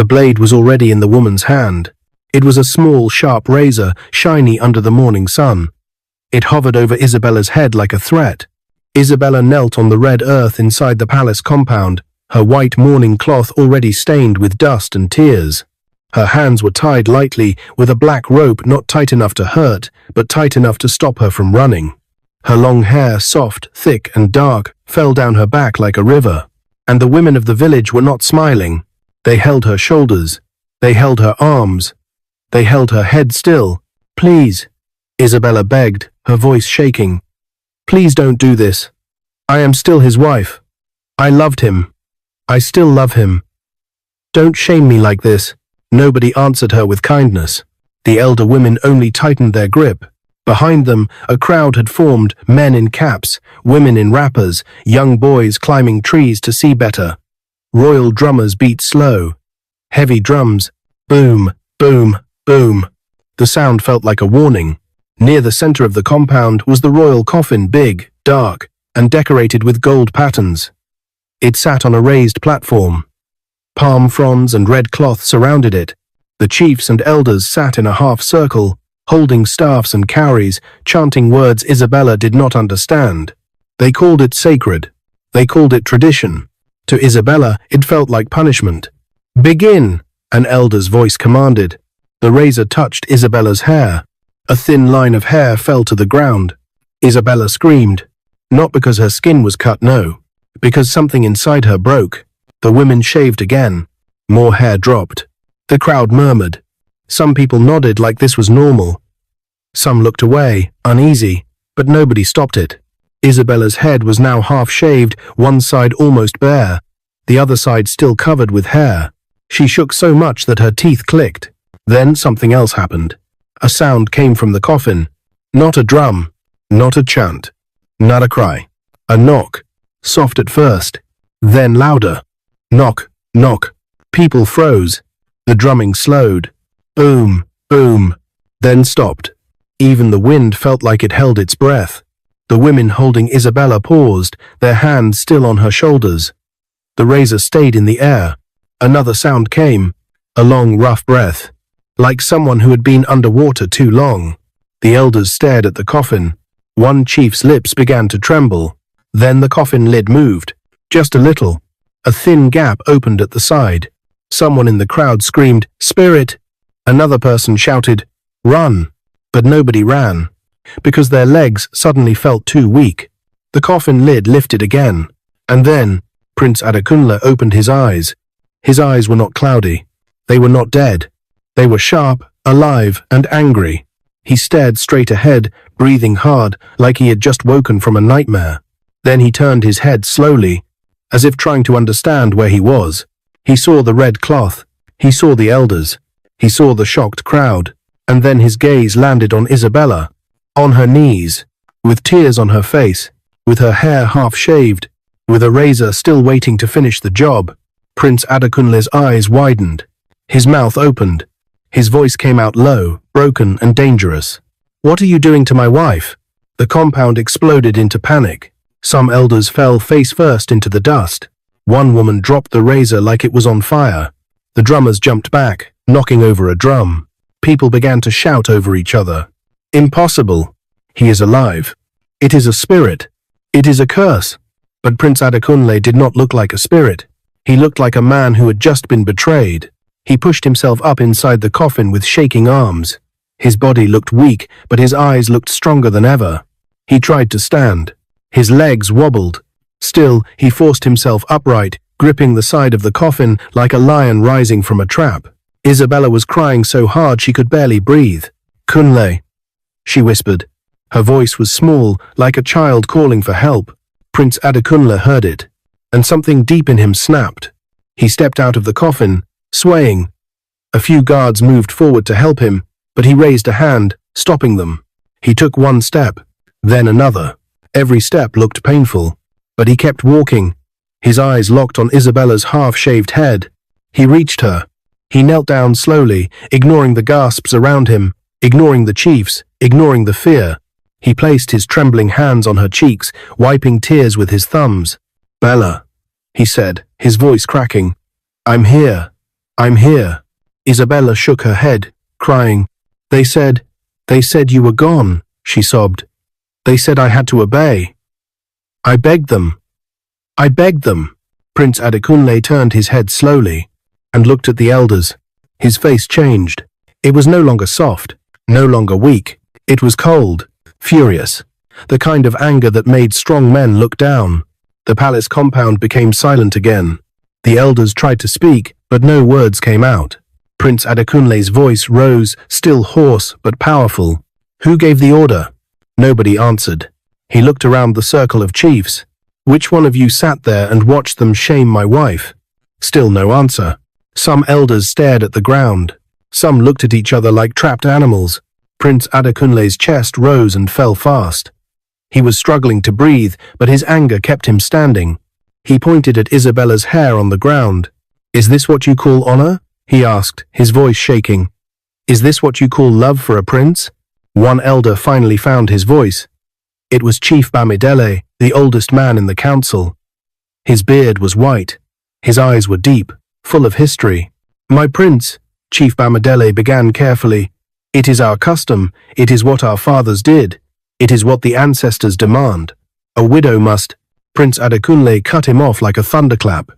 The blade was already in the woman's hand. It was a small, sharp razor, shiny under the morning sun. It hovered over Isabella's head like a threat. Isabella knelt on the red earth inside the palace compound, her white mourning cloth already stained with dust and tears. Her hands were tied lightly with a black rope, not tight enough to hurt, but tight enough to stop her from running. Her long hair, soft, thick, and dark, fell down her back like a river. And the women of the village were not smiling. They held her shoulders. They held her arms. They held her head still. "Please," Isabella begged, her voice shaking. "Please don't do this. I am still his wife. I loved him. I still love him. Don't shame me like this." Nobody answered her with kindness. The elder women only tightened their grip. Behind them, a crowd had formed, men in caps, women in wrappers, young boys climbing trees to see better. Royal drummers beat slow. Heavy drums. Boom, boom, boom. The sound felt like a warning. Near the center of the compound was the royal coffin, big, dark, and decorated with gold patterns. It sat on a raised platform. Palm fronds and red cloth surrounded it. The chiefs and elders sat in a half circle, holding staffs and cowries, chanting words Isabella did not understand. They called it sacred. They called it tradition. To Isabella, it felt like punishment. "Begin," an elder's voice commanded. The razor touched Isabella's hair. A thin line of hair fell to the ground. Isabella screamed. Not because her skin was cut, no. Because something inside her broke. The women shaved again. More hair dropped. The crowd murmured. Some people nodded like this was normal. Some looked away, uneasy, but nobody stopped it. Isabella's head was now half-shaved, one side almost bare, the other side still covered with hair. She shook so much that her teeth clicked. Then something else happened. A sound came from the coffin. Not a drum, not a chant, not a cry. A knock, soft at first, then louder. Knock, knock. People froze. The drumming slowed. Boom, boom, then stopped. Even the wind felt like it held its breath. The women holding Isabella paused, their hands still on her shoulders. The razor stayed in the air. Another sound came, a long, rough breath, like someone who had been underwater too long. The elders stared at the coffin. One chief's lips began to tremble. Then the coffin lid moved, just a little. A thin gap opened at the side. Someone in the crowd screamed, "Spirit!" Another person shouted, "Run!" But nobody ran, because their legs suddenly felt too weak. The coffin lid lifted again, and then Prince Adekunle opened his eyes. His eyes were not cloudy. They were not dead. They were sharp, alive, and angry. He stared straight ahead, breathing hard, like he had just woken from a nightmare. Then he turned his head slowly, as if trying to understand where he was. He saw the red cloth. He saw the elders. He saw the shocked crowd. And then his gaze landed on Isabella, on her knees, with tears on her face, with her hair half-shaved, with a razor still waiting to finish the job. Prince Adekunle's eyes widened. His mouth opened. His voice came out low, broken and dangerous. "What are you doing to my wife?" The compound exploded into panic. Some elders fell face first into the dust. One woman dropped the razor like it was on fire. The drummers jumped back, knocking over a drum. People began to shout over each other. "Impossible! He is alive. It is a spirit. It is a curse." But Prince Adekunle did not look like a spirit. He looked like a man who had just been betrayed. He pushed himself up inside the coffin with shaking arms. His body looked weak, but his eyes looked stronger than ever. He tried to stand. His legs wobbled. Still, he forced himself upright, gripping the side of the coffin like a lion rising from a trap. Isabella was crying so hard she could barely breathe. "Kunle," she whispered. Her voice was small, like a child calling for help. Prince Adekunle heard it, and something deep in him snapped. He stepped out of the coffin, swaying. A few guards moved forward to help him, but he raised a hand, stopping them. He took one step, then another. Every step looked painful, but he kept walking. His eyes locked on Isabella's half-shaved head. He reached her. He knelt down slowly, ignoring the gasps around him, ignoring the chiefs, ignoring the fear. He placed his trembling hands on her cheeks, wiping tears with his thumbs. "Bella," he said, his voice cracking. "I'm here. I'm here. Isabella shook her head, crying. They said you were gone, she sobbed. They said I had to obey. I begged them. I begged them. Prince Adekunle turned his head slowly and looked at the elders. His face changed. It was no longer soft, no longer weak. It was cold, furious, the kind of anger that made strong men look down. The palace compound became silent again. The elders tried to speak, but no words came out. Prince Adekunle's voice rose, still hoarse but powerful. Who gave the order? Nobody answered. He looked around the circle of chiefs. Which one of you sat there and watched them shame my wife? Still no answer. Some elders stared at the ground. Some looked at each other like trapped animals. Prince Adekunle's chest rose and fell fast. He was struggling to breathe, but his anger kept him standing. He pointed at Isabella's hair on the ground. Is this what you call honor? He asked, his voice shaking. Is this what you call love for a prince? One elder finally found his voice. It was Chief Bamidele, the oldest man in the council. His beard was white. His eyes were deep, full of history. My prince, Chief Bamidele began carefully. It is our custom. It is what our fathers did. It is what the ancestors demand. A widow must. Prince Adekunle cut him off like a thunderclap.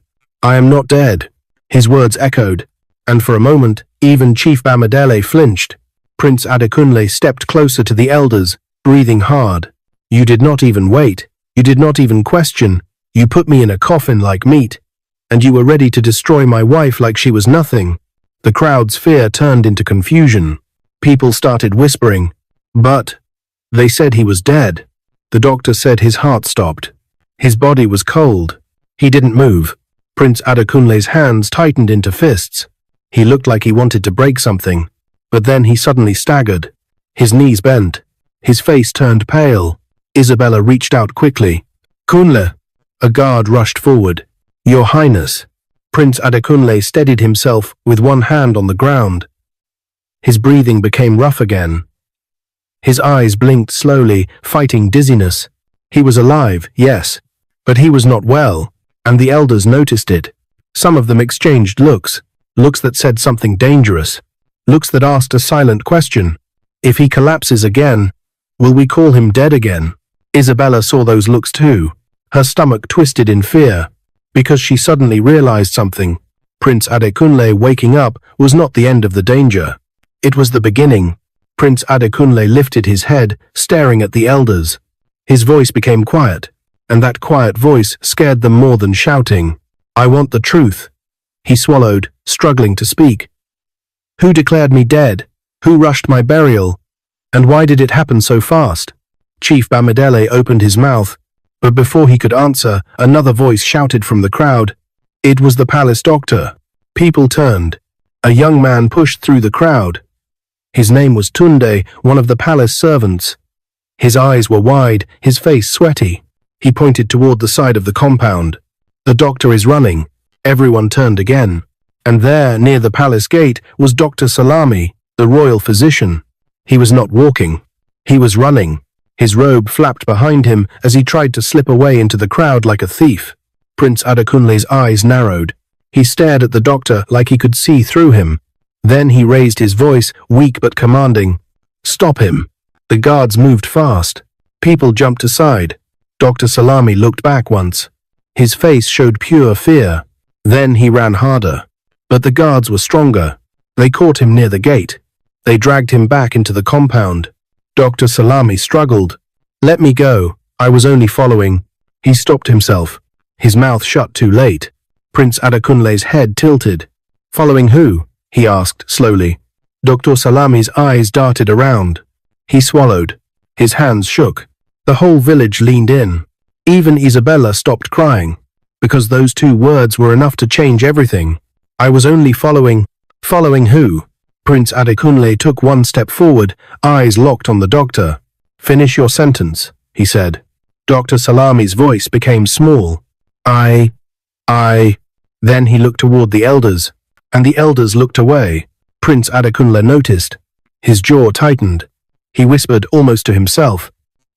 I am not dead. His words echoed, and for a moment, even Chief Bamidele flinched. Prince Adekunle stepped closer to the elders, breathing hard. You did not even wait. You did not even question. You put me in a coffin like meat, and you were ready to destroy my wife like she was nothing. The crowd's fear turned into confusion. People started whispering, but they said he was dead. The doctor said his heart stopped. His body was cold. He didn't move. Prince Adekunle's hands tightened into fists. He looked like he wanted to break something, but then he suddenly staggered. His knees bent. His face turned pale. Isabella reached out quickly. Kunle! A guard rushed forward. Your Highness. Prince Adekunle steadied himself with one hand on the ground. His breathing became rough again. His eyes blinked slowly, fighting dizziness. He was alive, yes, but he was not well, and the elders noticed it. Some of them exchanged looks that said something dangerous, looks that asked a silent question. If he collapses again, will we call him dead again? Isabella saw those looks too. Her stomach twisted in fear, because she suddenly realized something. Prince Adekunle waking up was not the end of the danger. It was the beginning. Prince Adekunle lifted his head, staring at the elders. His voice became quiet, and that quiet voice scared them more than shouting. I want the truth. He swallowed, struggling to speak. Who declared me dead? Who rushed my burial? And why did it happen so fast? Chief Bamidele opened his mouth, but before he could answer, another voice shouted from the crowd. It was the palace doctor. People turned. A young man pushed through the crowd. His name was Tunde, one of the palace servants. His eyes were wide, his face sweaty. He pointed toward the side of the compound. The doctor is running. Everyone turned again. And there, near the palace gate, was Dr. Salami, the royal physician. He was not walking. He was running. His robe flapped behind him as he tried to slip away into the crowd like a thief. Prince Adekunle's eyes narrowed. He stared at the doctor like he could see through him. Then he raised his voice, weak but commanding. Stop him. The guards moved fast. People jumped aside. Dr. Salami looked back once. His face showed pure fear. Then he ran harder. But the guards were stronger. They caught him near the gate. They dragged him back into the compound. Dr. Salami struggled. Let me go. I was only following. He stopped himself. His mouth shut too late. Prince Adekunle's head tilted. Following who? He asked slowly. Dr. Salami's eyes darted around. He swallowed. His hands shook. The whole village leaned in. Even Isabella stopped crying, because those two words were enough to change everything. I was only following. Following who? Prince Adekunle took one step forward, eyes locked on the doctor. Finish your sentence, he said. Dr. Salami's voice became small. I. Then he looked toward the elders, and the elders looked away. Prince Adekunle noticed. His jaw tightened. He whispered almost to himself.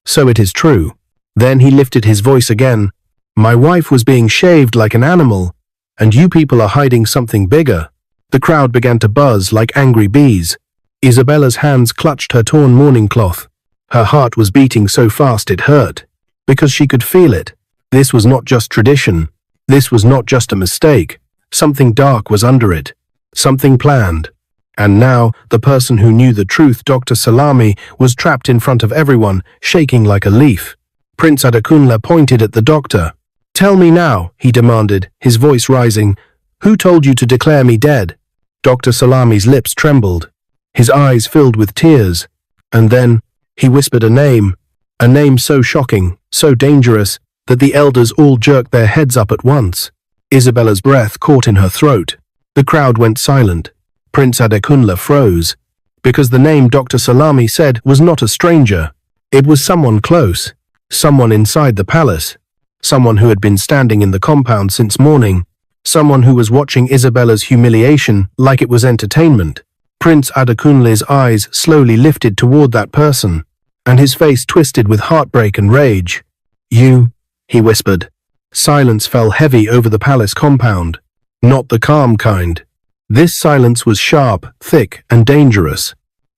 So it is true. Then he lifted his voice again. My wife was being shaved like an animal, and you people are hiding something bigger. The crowd began to buzz like angry bees. Isabella's hands clutched her torn mourning cloth. Her heart was beating so fast it hurt, because she could feel it. This was not just tradition. This was not just a mistake. Something dark was under it. Something planned. And now, the person who knew the truth, Dr. Salami, was trapped in front of everyone, shaking like a leaf. Prince Adekunle pointed at the doctor. "Tell me now," he demanded, his voice rising. "Who told you to declare me dead?" Dr. Salami's lips trembled. His eyes filled with tears. And then, he whispered a name so shocking, so dangerous, that the elders all jerked their heads up at once. Isabella's breath caught in her throat. The crowd went silent. Prince Adekunle froze, because the name Dr. Salami said was not a stranger. It was someone close, someone inside the palace, someone who had been standing in the compound since morning, someone who was watching Isabella's humiliation like it was entertainment. Prince Adekunle's eyes slowly lifted toward that person, and his face twisted with heartbreak and rage. "You," he whispered. Silence fell heavy over the palace compound. Not the calm kind. This silence was sharp, thick, and dangerous.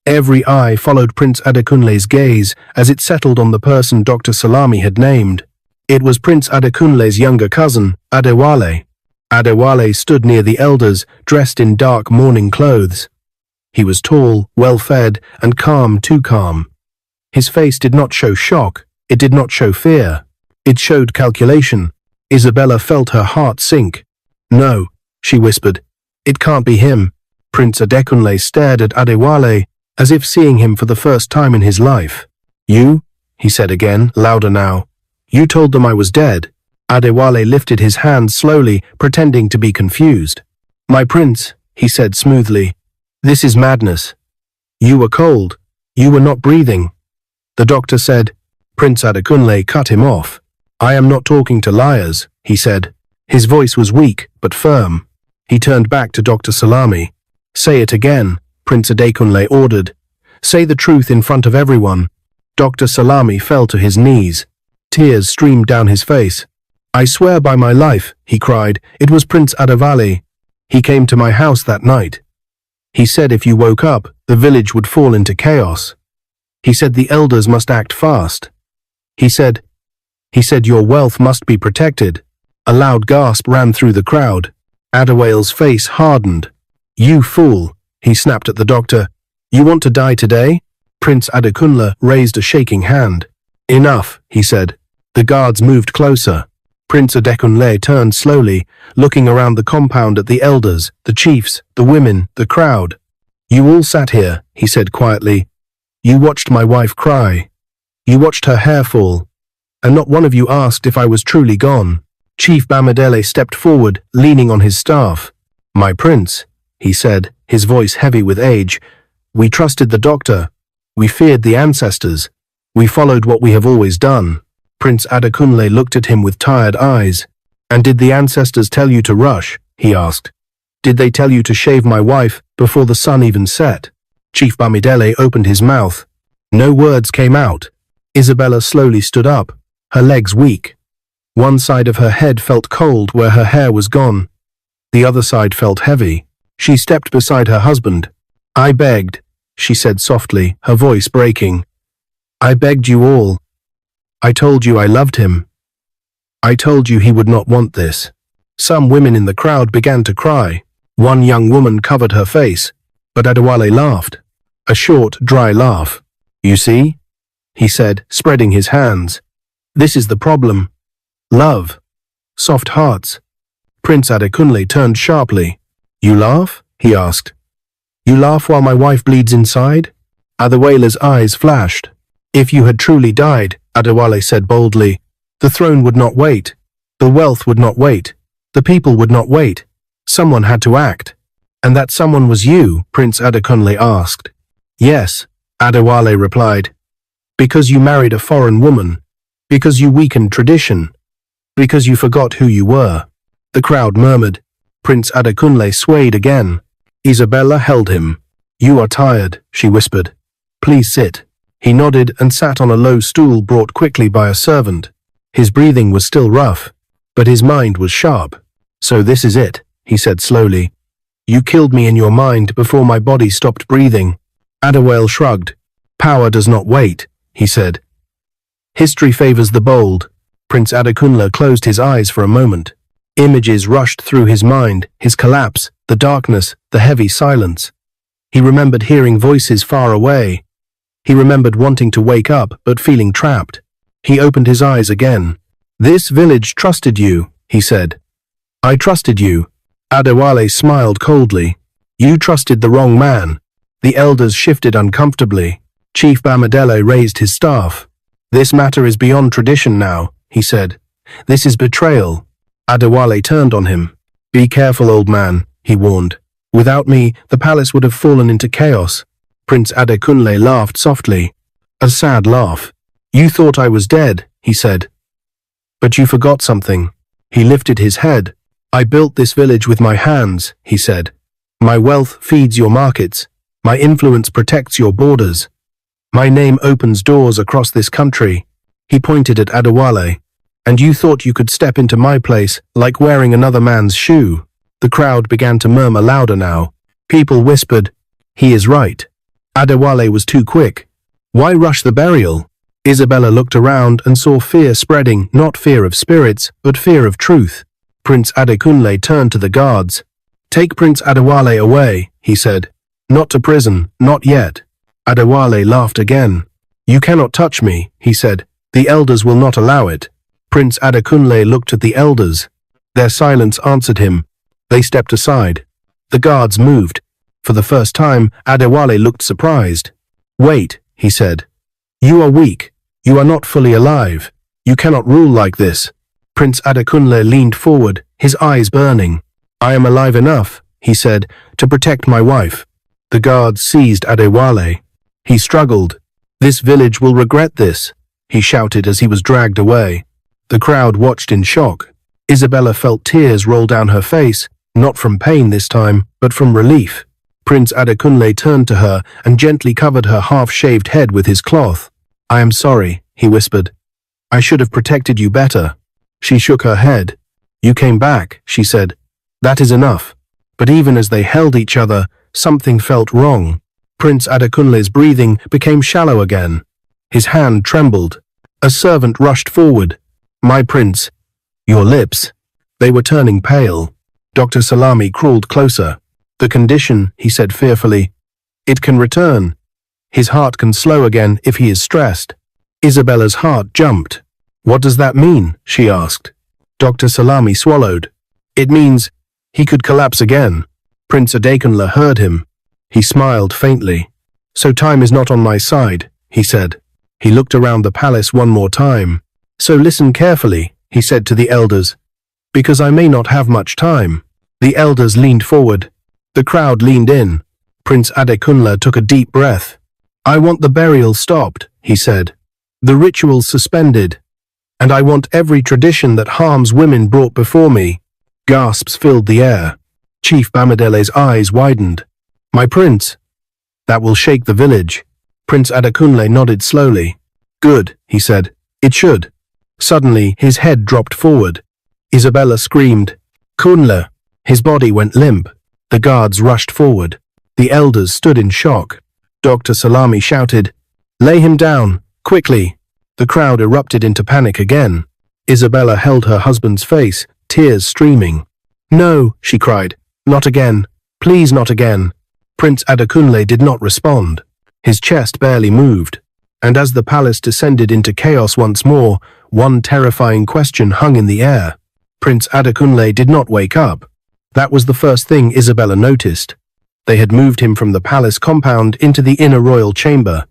Every eye followed Prince Adekunle's gaze as it settled on the person Dr. Salami had named. It was Prince Adekunle's younger cousin, Adewale. Adewale stood near the elders, dressed in dark mourning clothes. He was tall, well-fed, and calm, too calm. His face did not show shock. It did not show fear. It showed calculation. Isabella felt her heart sink. "No," she whispered. "It can't be him." Prince Adekunle stared at Adewale, as if seeing him for the first time in his life. "You?" he said again, louder now. "You told them I was dead." Adewale lifted his hand slowly, pretending to be confused. "My prince," he said smoothly, "this is madness. You were cold. You were not breathing." The doctor said. Prince Adekunle cut him off. "I am not talking to liars," he said. His voice was weak, but firm. He turned back to Dr. Salami. "Say it again," Prince Adekunle ordered. "Say the truth in front of everyone." Dr. Salami fell to his knees. Tears streamed down his face. "I swear by my life," he cried, "it was Prince Adewale. He came to my house that night. He said if you woke up, the village would fall into chaos. He said the elders must act fast. He said your wealth must be protected." A loud gasp ran through the crowd. Adewale's face hardened. "You fool," he snapped at the doctor. "You want to die today?" Prince Adekunle raised a shaking hand. "Enough," he said. The guards moved closer. Prince Adekunle turned slowly, looking around the compound at the elders, the chiefs, the women, the crowd. "You all sat here," he said quietly. "You watched my wife cry. You watched her hair fall. And not one of you asked if I was truly gone." Chief Bamidele stepped forward, leaning on his staff. "My prince," he said, his voice heavy with age, "we trusted the doctor. We feared the ancestors. We followed what we have always done." Prince Adekunle looked at him with tired eyes. "And did the ancestors tell you to rush?" he asked. "Did they tell you to shave my wife before the sun even set?" Chief Bamidele opened his mouth. No words came out. Isabella slowly stood up, her legs weak. One side of her head felt cold where her hair was gone. The other side felt heavy. She stepped beside her husband. "I begged," she said softly, her voice breaking. "I begged you all. I told you I loved him. I told you he would not want this." Some women in the crowd began to cry. One young woman covered her face, but Adewale laughed. A short, dry laugh. "You see?" he said, spreading his hands. "This is the problem. Love. Soft hearts." Prince Adekunle turned sharply. "You laugh?" he asked. "You laugh while my wife bleeds inside?" Adewale's eyes flashed. "If you had truly died," Adewale said boldly, "the throne would not wait. The wealth would not wait. The people would not wait. Someone had to act." "And that someone was you?" Prince Adekunle asked. "Yes," Adewale replied. "Because you married a foreign woman. Because you weakened tradition. Because you forgot who you were." The crowd murmured. Prince Adekunle swayed again. Isabella held him. "You are tired," she whispered. "Please sit." He nodded and sat on a low stool brought quickly by a servant. His breathing was still rough, but his mind was sharp. "So this is it," he said slowly. You killed me in your mind before my body stopped breathing. Adekunle shrugged. Power does not wait, he said. History favors the bold. Prince Adekunle closed his eyes for a moment. Images rushed through his mind, his collapse, the darkness, the heavy silence. He remembered hearing voices far away. He remembered wanting to wake up, but feeling trapped. He opened his eyes again. This village trusted you, he said. I trusted you. Adekunle smiled coldly. You trusted the wrong man. The elders shifted uncomfortably. Chief Bamidele raised his staff. This matter is beyond tradition now, he said. This is betrayal. Adekunle turned on him. Be careful, old man, he warned. Without me, the palace would have fallen into chaos. Prince Adekunle laughed softly. A sad laugh. You thought I was dead, he said. But you forgot something. He lifted his head. I built this village with my hands, he said. My wealth feeds your markets. My influence protects your borders. My name opens doors across this country. He pointed at Adekunle. And you thought you could step into my place like wearing another man's shoe. The crowd began to murmur louder now. People whispered, he is right. Adekunle was too quick. Why rush the burial? Isabella looked around and saw fear spreading, not fear of spirits, but fear of truth. Prince Adekunle turned to the guards. Take Prince Adekunle away, he said. Not to prison, not yet. Adekunle laughed again. You cannot touch me, he said. The elders will not allow it. Prince Adekunle looked at the elders. Their silence answered him. They stepped aside. The guards moved. For the first time, Adekunle looked surprised. Wait, he said. You are weak. You are not fully alive. You cannot rule like this. Prince Adekunle leaned forward, his eyes burning. I am alive enough, he said, to protect my wife. The guards seized Adekunle. He struggled. This village will regret this, he shouted as he was dragged away. The crowd watched in shock. Isabella felt tears roll down her face, not from pain this time, but from relief. Prince Adekunle turned to her and gently covered her half-shaved head with his cloth. I am sorry, he whispered. I should have protected you better. She shook her head. You came back, she said. That is enough. But even as they held each other, something felt wrong. Prince Adekunle's breathing became shallow again. His hand trembled. A servant rushed forward. My prince. Your lips. They were turning pale. Dr. Salami crawled closer. The condition, he said fearfully. It can return. His heart can slow again if he is stressed. Isabella's heart jumped. What does that mean? She asked. Dr. Salami swallowed. It means he could collapse again. Prince Adekunle heard him. He smiled faintly. So time is not on my side, he said. He looked around the palace one more time. So listen carefully, he said to the elders. Because I may not have much time. The elders leaned forward. The crowd leaned in. Prince Adekunle took a deep breath. I want the burial stopped, he said. The rituals suspended. And I want every tradition that harms women brought before me. Gasps filled the air. Chief Bamidele's eyes widened. My prince. That will shake the village. Prince Adekunle nodded slowly. Good, he said. It should. Suddenly, his head dropped forward. Isabella screamed. Kunle. His body went limp. The guards rushed forward. The elders stood in shock. Dr. Salami shouted, Lay him down, quickly. The crowd erupted into panic again. Isabella held her husband's face, tears streaming. No, she cried. Not again. Please not again. Prince Adekunle did not respond. His chest barely moved. And as the palace descended into chaos once more, one terrifying question hung in the air. Prince Adekunle did not wake up. That was the first thing Isabella noticed. They had moved him from the palace compound into the inner royal chamber.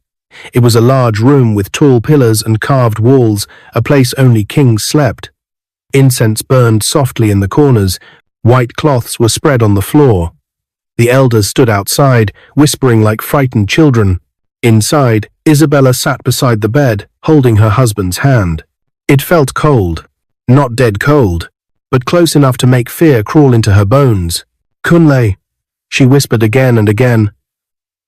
It was a large room with tall pillars and carved walls, a place only kings slept. Incense burned softly in the corners. White cloths were spread on the floor. The elders stood outside, whispering like frightened children. Inside, Isabella sat beside the bed, holding her husband's hand. It felt cold. Not dead cold, but close enough to make fear crawl into her bones. Kunle, she whispered again and again.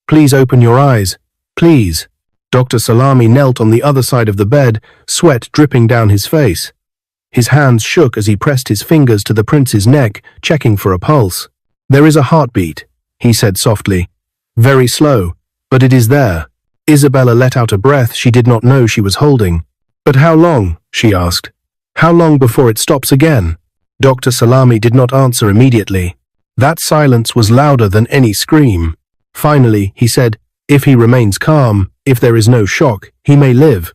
Please open your eyes. Please. Dr. Salami knelt on the other side of the bed, sweat dripping down his face. His hands shook as he pressed his fingers to the prince's neck, checking for a pulse. There is a heartbeat, he said softly. Very slow, but it is there. Isabella let out a breath she did not know she was holding. But how long? She asked. How long before it stops again? Dr. Salami did not answer immediately. That silence was louder than any scream. Finally, he said, if he remains calm, if there is no shock, he may live.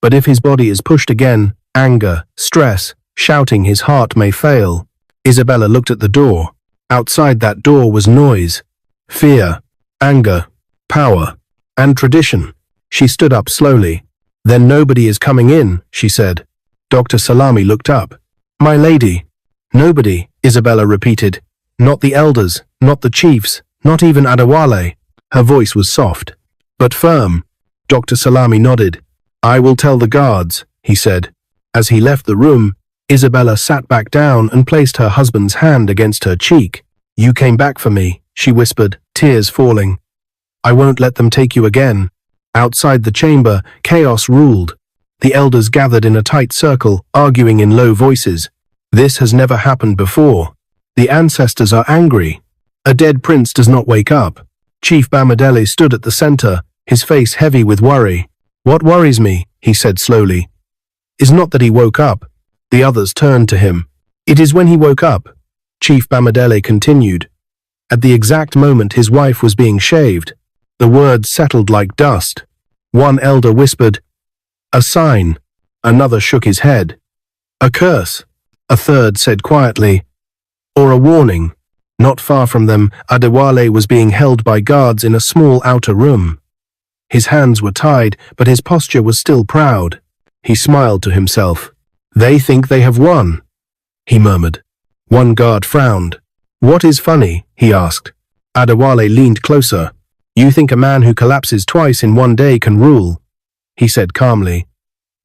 But if his body is pushed again, anger, stress, shouting, his heart may fail. Isabella looked at the door. Outside that door was noise, fear, anger, power, and tradition. She stood up slowly. Then nobody is coming in, she said. Dr. Salami looked up. My lady. Nobody, Isabella repeated. Not the elders, not the chiefs, not even Adewale. Her voice was soft, but firm. Dr. Salami nodded. I will tell the guards, he said. As he left the room, Isabella sat back down and placed her husband's hand against her cheek. You came back for me, she whispered, tears falling. I won't let them take you again. Outside the chamber, chaos ruled. The elders gathered in a tight circle, arguing in low voices. This has never happened before. The ancestors are angry. A dead prince does not wake up. Chief Bamidele stood at the center, his face heavy with worry. What worries me, he said slowly, is not that he woke up. The others turned to him. It is when he woke up, Chief Bamidele continued. At the exact moment his wife was being shaved, the words settled like dust. One elder whispered, a sign. Another shook his head. A curse. A third said quietly, or a warning. Not far from them, Adewale was being held by guards in a small outer room. His hands were tied, but his posture was still proud. He smiled to himself. They think they have won, he murmured. One guard frowned. What is funny? He asked. Adewale leaned closer. You think a man who collapses twice in one day can rule, he said calmly.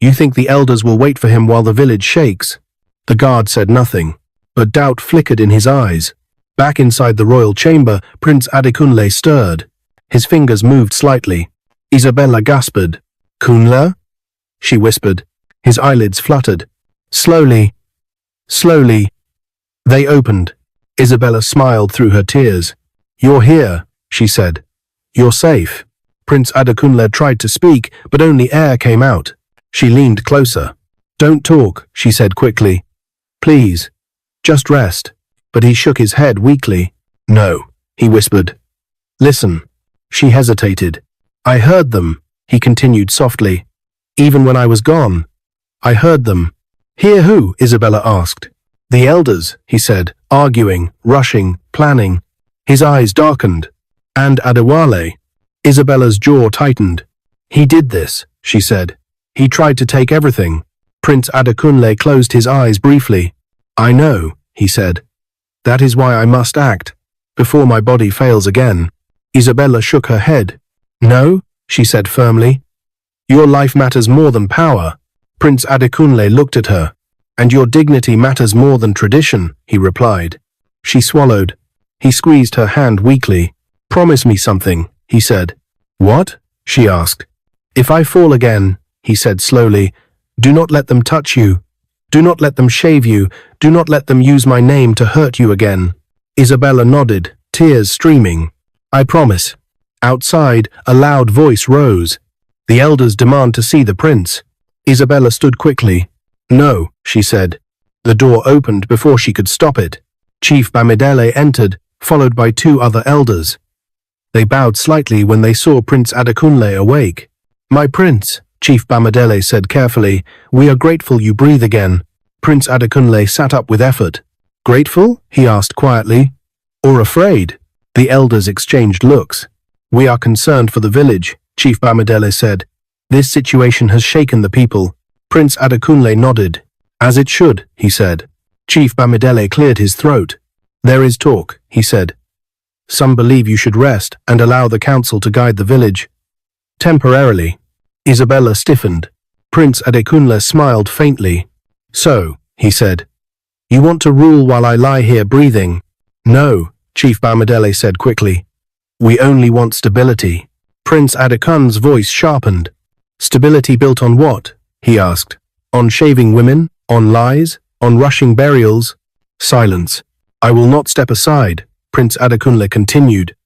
You think the elders will wait for him while the village shakes? The guard said nothing, but doubt flickered in his eyes. Back inside the royal chamber, Prince Adekunle stirred. His fingers moved slightly. Isabella gasped. Kunle? She whispered. His eyelids fluttered. Slowly. They opened. Isabella smiled through her tears. You're here, she said. You're safe. Prince Adekunle tried to speak, but only air came out. She leaned closer. Don't talk, she said quickly. Please. Just rest. But he shook his head weakly. No, he whispered. Listen. She hesitated. I heard them, he continued softly. Even when I was gone. I heard them. Hear who? Isabella asked. The elders, he said, arguing, rushing, planning. His eyes darkened. And Adewale. Isabella's jaw tightened. He did this, she said. He tried to take everything. Prince Adekunle closed his eyes briefly. I know, he said. That is why I must act, before my body fails again. Isabella shook her head. No, she said firmly. Your life matters more than power. Prince Adekunle looked at her. And your dignity matters more than tradition, he replied. She swallowed. He squeezed her hand weakly. Promise me something, he said. What? She asked. If I fall again, he said slowly, do not let them touch you. Do not let them shave you. Do not let them use my name to hurt you again. Isabella nodded, tears streaming. I promise. Outside, a loud voice rose. The elders demand to see the prince. Isabella stood quickly. No, she said. The door opened before she could stop it. Chief Bamidele entered, followed by two other elders. They bowed slightly when they saw Prince Adekunle awake. My prince, Chief Bamidele said carefully, we are grateful you breathe again. Prince Adekunle sat up with effort. Grateful? He asked quietly. Or afraid? The elders exchanged looks. We are concerned for the village, Chief Bamidele said. This situation has shaken the people. Prince Adekunle nodded. As it should, he said. Chief Bamidele cleared his throat. There is talk, he said. Some believe you should rest and allow the council to guide the village. Temporarily. Isabella stiffened. Prince Adekunle smiled faintly. So, he said, you want to rule while I lie here breathing? No, Chief Bamidele said quickly. We only want stability. Prince Adekunle's voice sharpened. Stability built on what? He asked. On shaving women? On lies? On rushing burials? Silence. I will not step aside, Prince Adekunle continued.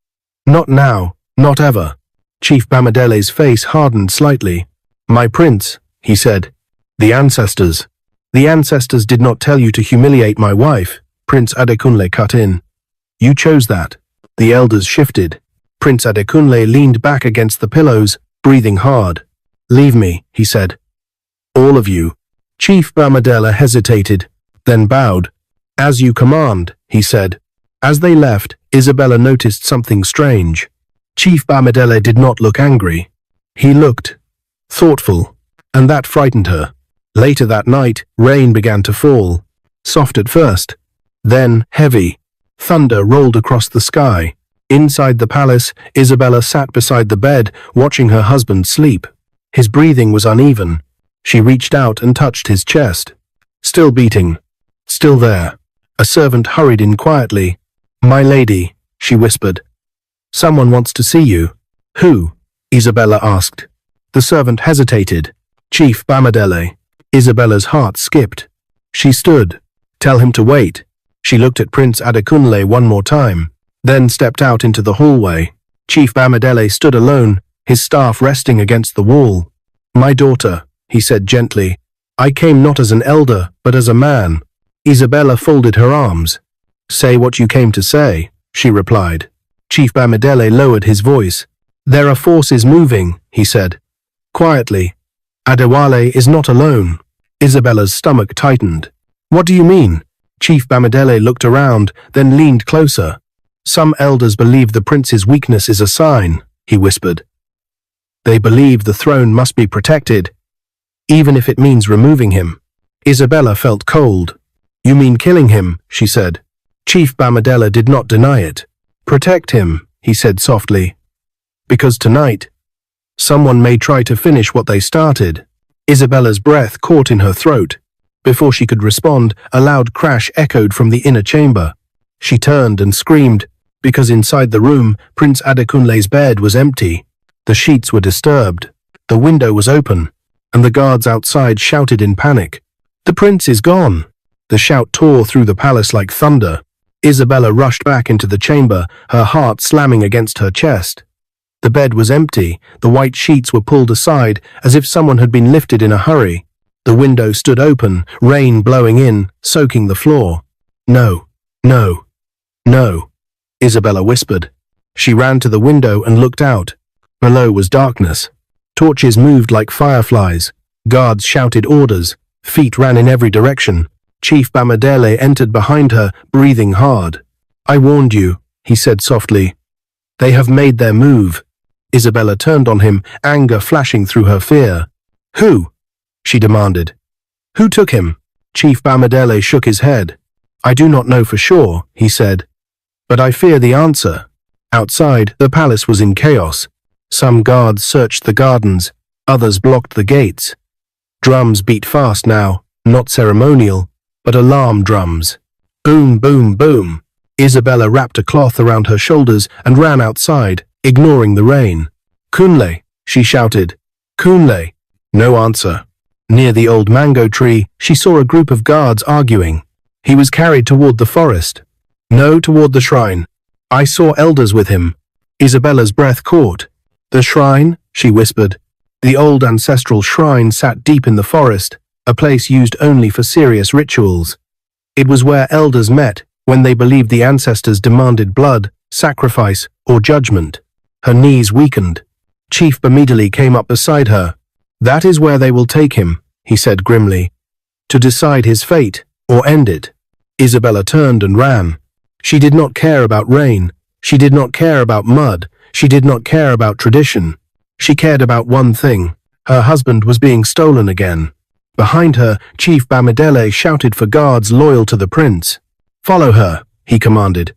Not now, not ever. Chief Bamidele's face hardened slightly. My prince, he said. The ancestors. The ancestors did not tell you to humiliate my wife, Prince Adekunle cut in. You chose that. The elders shifted. Prince Adekunle leaned back against the pillows, breathing hard. Leave me, he said. All of you. Chief Bamidele hesitated, then bowed. As you command, he said. As they left, Isabella noticed something strange. Chief Bamidele did not look angry. He looked thoughtful, and that frightened her. Later that night, rain began to fall. Soft at first, then heavy. Thunder rolled across the sky. Inside the palace, Isabella sat beside the bed, watching her husband sleep. His breathing was uneven. She reached out and touched his chest. Still beating. Still there. A servant hurried in quietly. My lady, she whispered. Someone wants to see you. Who? Isabella asked. The servant hesitated. Chief Bamidele. Isabella's heart skipped. She stood. Tell him to wait. She looked at Prince Adekunle one more time, then stepped out into the hallway. Chief Bamidele stood alone, his staff resting against the wall. My daughter, he said gently. I came not as an elder, but as a man. Isabella folded her arms. Say what you came to say, she replied. Chief Bamidele lowered his voice. There are forces moving, he said. Quietly. Adewale is not alone. Isabella's stomach tightened. What do you mean? Chief Bamidele looked around, then leaned closer. Some elders believe the prince's weakness is a sign, he whispered. They believe the throne must be protected, even if it means removing him. Isabella felt cold. You mean killing him, she said. Chief Bamidele did not deny it. Protect him, he said softly. Because tonight, someone may try to finish what they started. Isabella's breath caught in her throat. Before she could respond, a loud crash echoed from the inner chamber. She turned and screamed, because inside the room, Prince Adekunle's bed was empty. The sheets were disturbed. The window was open, and the guards outside shouted in panic. The prince is gone. The shout tore through the palace like thunder. Isabella rushed back into the chamber, her heart slamming against her chest. The bed was empty. The white sheets were pulled aside, as if someone had been lifted in a hurry. The window stood open, rain blowing in, soaking the floor. No, no, no, Isabella whispered. She ran to the window and looked out. Below was darkness. Torches moved like fireflies. Guards shouted orders. Feet ran in every direction. Chief Bamidele entered behind her, breathing hard. I warned you, he said softly. They have made their move. Isabella turned on him, anger flashing through her fear. Who? She demanded. Who took him? Chief Bamidele shook his head. I do not know for sure, he said. But I fear the answer. Outside, the palace was in chaos. Some guards searched the gardens, others blocked the gates. Drums beat fast now, not ceremonial, but alarm drums. Boom, boom, boom. Isabella wrapped a cloth around her shoulders and ran outside, ignoring the rain. Kunle, she shouted. Kunle. No answer. Near the old mango tree, she saw a group of guards arguing. He was carried toward the forest. No, toward the shrine. I saw elders with him. Isabella's breath caught. The shrine, she whispered. The old ancestral shrine sat deep in the forest, a place used only for serious rituals. It was where elders met when they believed the ancestors demanded blood, sacrifice, or judgment. Her knees weakened. Chief Bamidele came up beside her. That is where they will take him, he said grimly, to decide his fate or end it. Isabella turned and ran. She did not care about rain. She did not care about mud. She did not care about tradition. She cared about one thing. Her husband was being stolen again. Behind her, Chief Bamidele shouted for guards loyal to the prince. Follow her, he commanded.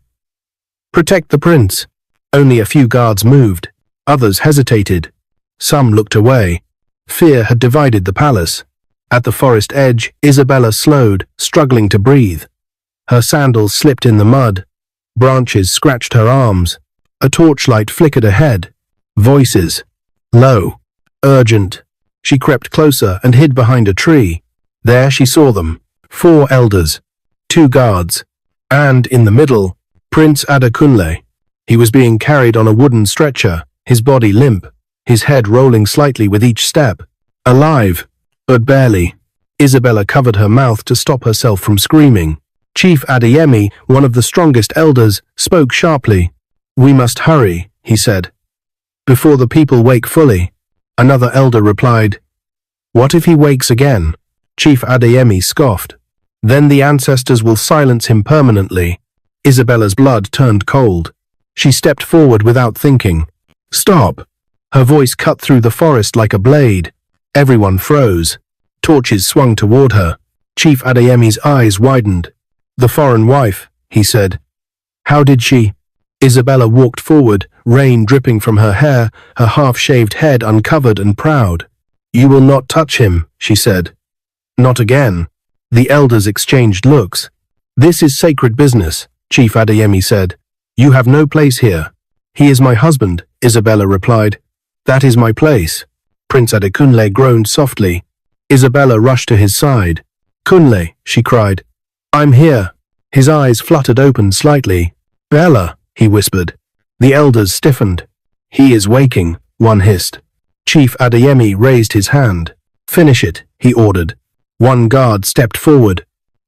Protect the prince. Only a few guards moved. Others hesitated. Some looked away. Fear had divided the palace. At the forest edge, Isabella slowed, struggling to breathe. Her sandals slipped in the mud. Branches scratched her arms. A torchlight flickered ahead. Voices. Low. Urgent. She crept closer and hid behind a tree. There she saw them. 4 elders. 2 guards. And in the middle, Prince Adekunle. He was being carried on a wooden stretcher, his body limp, his head rolling slightly with each step. Alive, but barely. Isabella covered her mouth to stop herself from screaming. Chief Adeyemi, one of the strongest elders, spoke sharply. "We must hurry," he said, "before the people wake fully." Another elder replied, "What if he wakes again?" Chief Adeyemi scoffed. "Then the ancestors will silence him permanently." Isabella's blood turned cold. She stepped forward without thinking. "Stop!" Her voice cut through the forest like a blade. Everyone froze. Torches swung toward her. Chief Adeyemi's eyes widened. "The foreign wife," he said. "How did she?" Isabella walked forward, rain dripping from her hair, her half-shaved head uncovered and proud. "You will not touch him," she said. "Not again." The elders exchanged looks. "This is sacred business," Chief Adeyemi said. "You have no place here." "He is my husband," Isabella replied. "That is my place." Prince Adekunle groaned softly. Isabella rushed to his side. "Kunle," she cried. "I'm here." His eyes fluttered open slightly. "Bella," he whispered. The elders stiffened. "He is waking," one hissed. Chief Adeyemi raised his hand. "Finish it," he ordered. One guard stepped forward.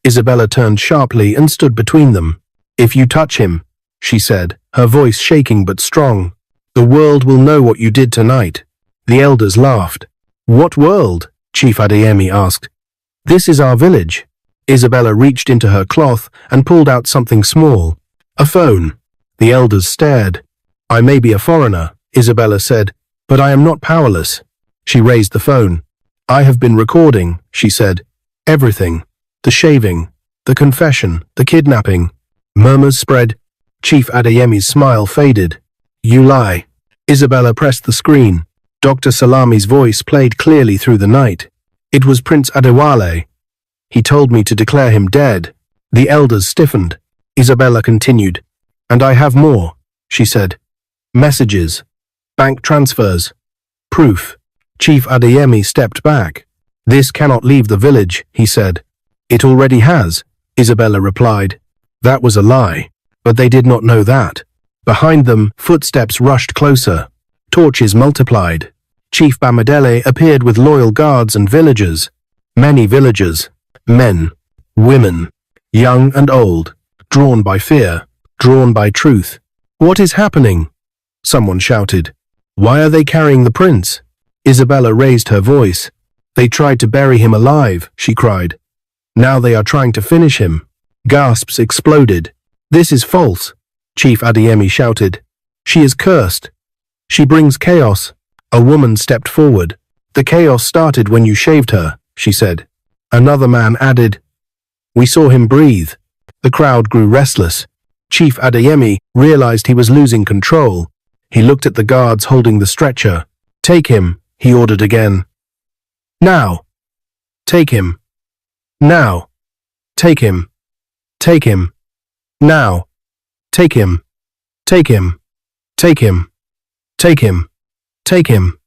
Isabella turned sharply and stood between them. "If you touch him," she said, her voice shaking but strong, "the world will know what you did tonight." The elders laughed. "What world?" Chief Adeyemi asked. "This is our village." Isabella reached into her cloth and pulled out something small. "A phone." The elders stared. "I may be a foreigner," Isabella said, "but I am not powerless." She raised the phone. "I have been recording," she said. "Everything. The shaving, the confession, the kidnapping." Murmurs spread. Chief Adeyemi's smile faded. "You lie." Isabella pressed the screen. Dr. Salami's voice played clearly through the night. "It was Prince Adewale. He told me to declare him dead." The elders stiffened. Isabella continued. "And I have more," she said. "Messages, bank transfers, proof." Chief Adeyemi stepped back. "This cannot leave the village," he said. "It already has," Isabella replied. That was a lie, but they did not know that. Behind them, footsteps rushed closer. Torches multiplied. Chief Bamidele appeared with loyal guards and villagers. Many villagers, men, women, young and old, drawn by fear, drawn by truth. "What is happening?" someone shouted. "Why are they carrying the prince?" Isabella raised her voice. "They tried to bury him alive," she cried. "Now they are trying to finish him." Gasps exploded. "This is false," Chief Adeyemi shouted. "She is cursed. She brings chaos." A woman stepped forward. "The chaos started when you shaved her," she said. Another man added, "We saw him breathe." The crowd grew restless. Chief Adeyemi realized he was losing control. He looked at the guards holding the stretcher. "Take him," he ordered again. "Now! Take him! Now! Take him! Take him! Now! Take him! Take him! Take him! Take him! Take him!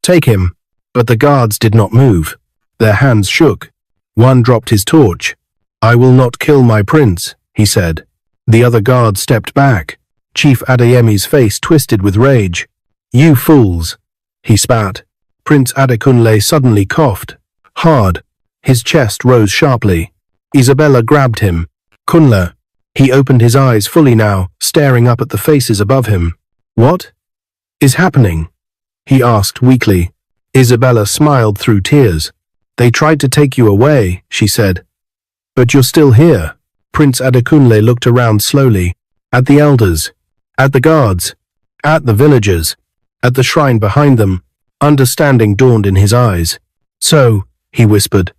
Take him!" But the guards did not move. Their hands shook. One dropped his torch. "I will not kill my prince," he said. The other guard stepped back. Chief Adeyemi's face twisted with rage. "You fools!" he spat. Prince Adekunle suddenly coughed. Hard. His chest rose sharply. Isabella grabbed him. "Kunle." He opened his eyes fully now, staring up at the faces above him. "What is happening?" he asked weakly. Isabella smiled through tears. "They tried to take you away," she said. "But you're still here." Prince Adekunle looked around slowly, at the elders, at the guards, at the villagers, at the shrine behind them. Understanding dawned in his eyes. "So," he whispered,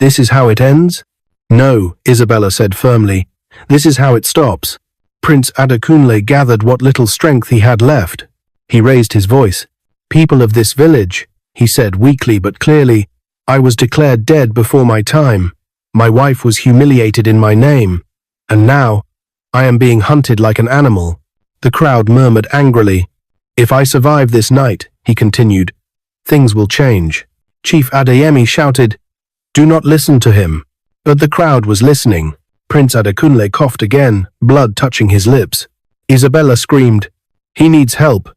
"this is how it ends?" "No," Isabella said firmly. "This is how it stops." Prince Adekunle gathered what little strength he had left. He raised his voice. "People of this village," he said weakly but clearly, "I was declared dead before my time. My wife was humiliated in my name. And now, I am being hunted like an animal." The crowd murmured angrily. "If I survive this night," he continued, "things will change." Chief Adeyemi shouted, "Do not listen to him." But the crowd was listening. Prince Adekunle coughed again, blood touching his lips. Isabella screamed. "He needs help,"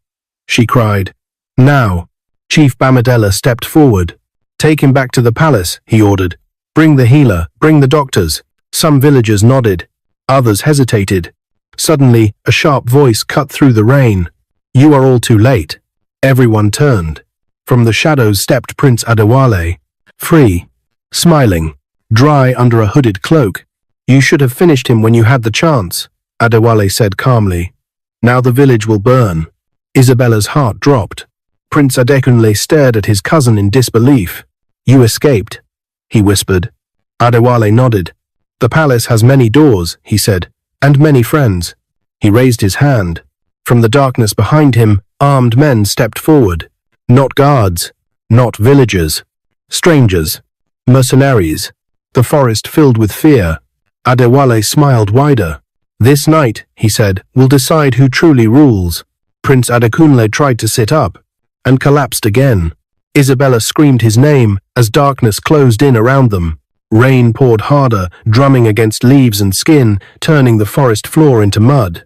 she cried. "Now." Chief Bamidele stepped forward. "Take him back to the palace," he ordered. "Bring the healer, bring the doctors." Some villagers nodded. Others hesitated. Suddenly, a sharp voice cut through the rain. "You are all too late." Everyone turned. From the shadows stepped Prince Adekunle, free, smiling, dry under a hooded cloak. "You should have finished him when you had the chance," Adekunle said calmly. "Now the village will burn." Isabella's heart dropped. Prince Adekunle stared at his cousin in disbelief. "You escaped," he whispered. Adekunle nodded. "The palace has many doors," he said, "and many friends." He raised his hand. From the darkness behind him, armed men stepped forward. Not guards, not villagers. Strangers. Mercenaries. The forest filled with fear. Adekunle smiled wider. "This night," he said, "will decide who truly rules." Prince Adekunle tried to sit up, and collapsed again. Isabella screamed his name as darkness closed in around them. Rain poured harder, drumming against leaves and skin, turning the forest floor into mud.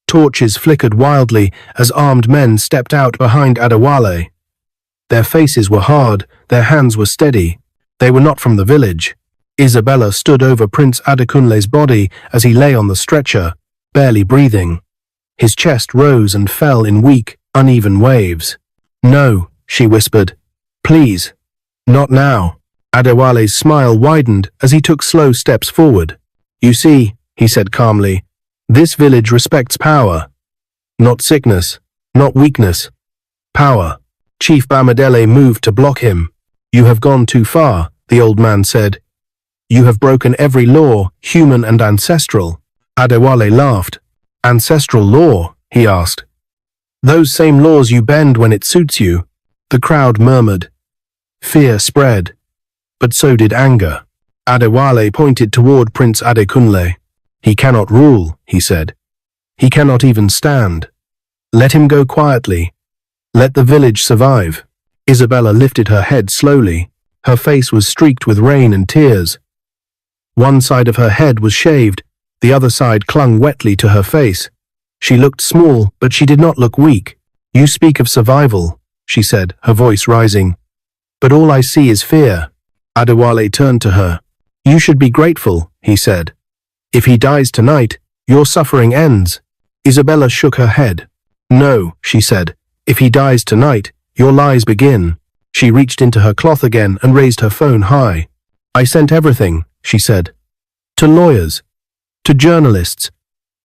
Torches flickered wildly as armed men stepped out behind Adekunle. Their faces were hard, their hands were steady. They were not from the village. Isabella stood over Prince Adekunle's body as he lay on the stretcher, barely breathing. His chest rose and fell in weak, uneven waves. "No," she whispered. "Please. Not now." Adekunle's smile widened as he took slow steps forward. "You see," he said calmly, "this village respects power. Not sickness, not weakness. Power." Chief Bamidele moved to block him. "You have gone too far," the old man said. "You have broken every law, human and ancestral." Adekunle laughed. "Ancestral law?" he asked. "Those same laws you bend when it suits you." The crowd murmured. Fear spread, but so did anger. Adekunle pointed toward Prince Adekunle. "He cannot rule," he said. "He cannot even stand. Let him go quietly. Let the village survive." Isabella lifted her head slowly. Her face was streaked with rain and tears. One side of her head was shaved, the other side clung wetly to her face. She looked small, but she did not look weak. "You speak of survival," she said, her voice rising. "But all I see is fear." Adekunle turned to her. "You should be grateful," he said. "If he dies tonight, your suffering ends." Isabella shook her head. "No," she said. "If he dies tonight, your lies begin." She reached into her cloth again and raised her phone high. "I sent everything," she said. "To lawyers, to journalists,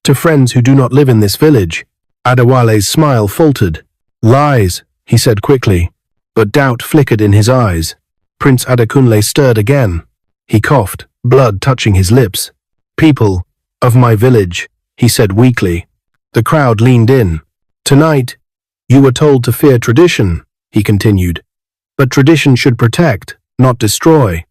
to friends who do not live in this village." Adekunle's smile faltered. "Lies," he said quickly, but doubt flickered in his eyes. Prince Adekunle stirred again. He coughed, blood touching his lips. "People of my village," he said weakly. The crowd leaned in. "Tonight, you were told to fear tradition," he continued. "But tradition should protect, not destroy."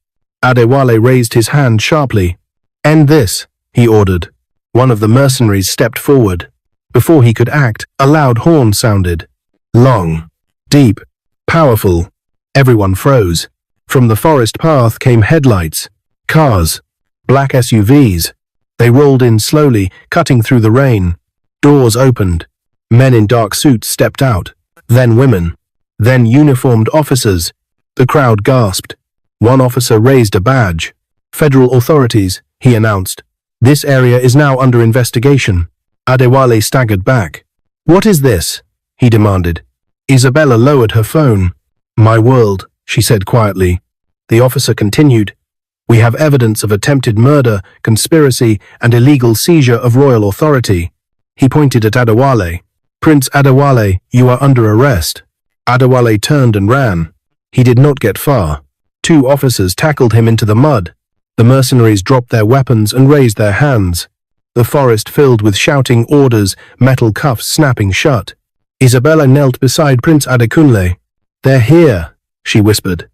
Adekunle raised his hand sharply. "End this," he ordered. One of the mercenaries stepped forward. Before he could act, a loud horn sounded. Long, deep, powerful. Everyone froze. From the forest path came headlights, cars, black SUVs. They rolled in slowly, cutting through the rain. Doors opened. Men in dark suits stepped out. Then women. Then uniformed officers. The crowd gasped. One officer raised a badge. "Federal authorities," he announced. "This area is now under investigation." Adekunle staggered back. "What is this?" he demanded. Isabella lowered her phone. "My world," she said quietly. The officer continued. "We have evidence of attempted murder, conspiracy, and illegal seizure of royal authority." He pointed at Adekunle. "Prince Adekunle, you are under arrest." Adekunle turned and ran. He did not get far. Two officers tackled him into the mud. The mercenaries dropped their weapons and raised their hands. The forest filled with shouting orders, metal cuffs snapping shut. Isabella knelt beside Prince Adekunle. "They're here," she whispered.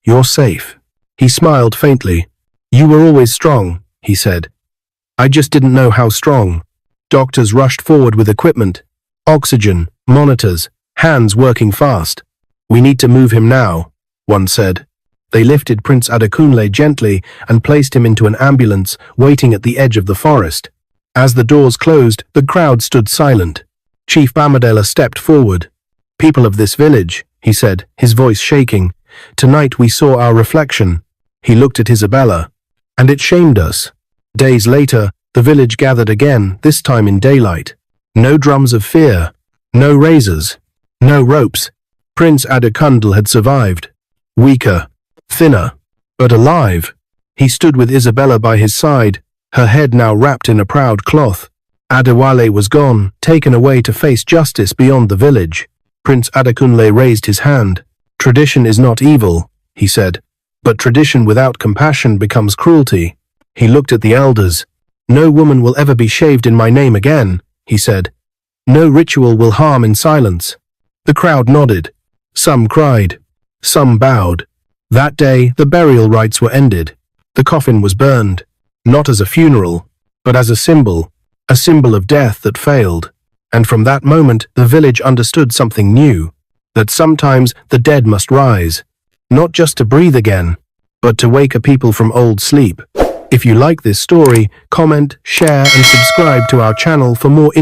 "You're safe." He smiled faintly. "You were always strong," he said. "I just didn't know how strong." Doctors rushed forward with equipment. Oxygen, monitors, hands working fast. "We need to move him now," one said. They lifted Prince Adekunle gently and placed him into an ambulance waiting at the edge of the forest. As the doors closed, the crowd stood silent. Chief Bamidele stepped forward. "People of this village," he said, his voice shaking, "tonight we saw our reflection." He looked at Isabella. "And it shamed us." Days later, the village gathered again, this time in daylight. No drums of fear, no razors, no ropes. Prince Adekunle had survived. Weaker, thinner, but alive. He stood with Isabella by his side, her head now wrapped in a proud cloth. Adewale was gone, taken away to face justice beyond the village. Prince Adekunle raised his hand. "Tradition is not evil," he said, "but tradition without compassion becomes cruelty." He looked at the elders. "No woman will ever be shaved in my name again," he said. "No ritual will harm in silence." The crowd nodded. Some cried. Some bowed. That day, the burial rites were ended. The coffin was burned, not as a funeral, but as a symbol of death that failed. And from that moment, the village understood something new, that sometimes the dead must rise, not just to breathe again, but to wake a people from old sleep. If you like this story, comment, share, and subscribe to our channel for more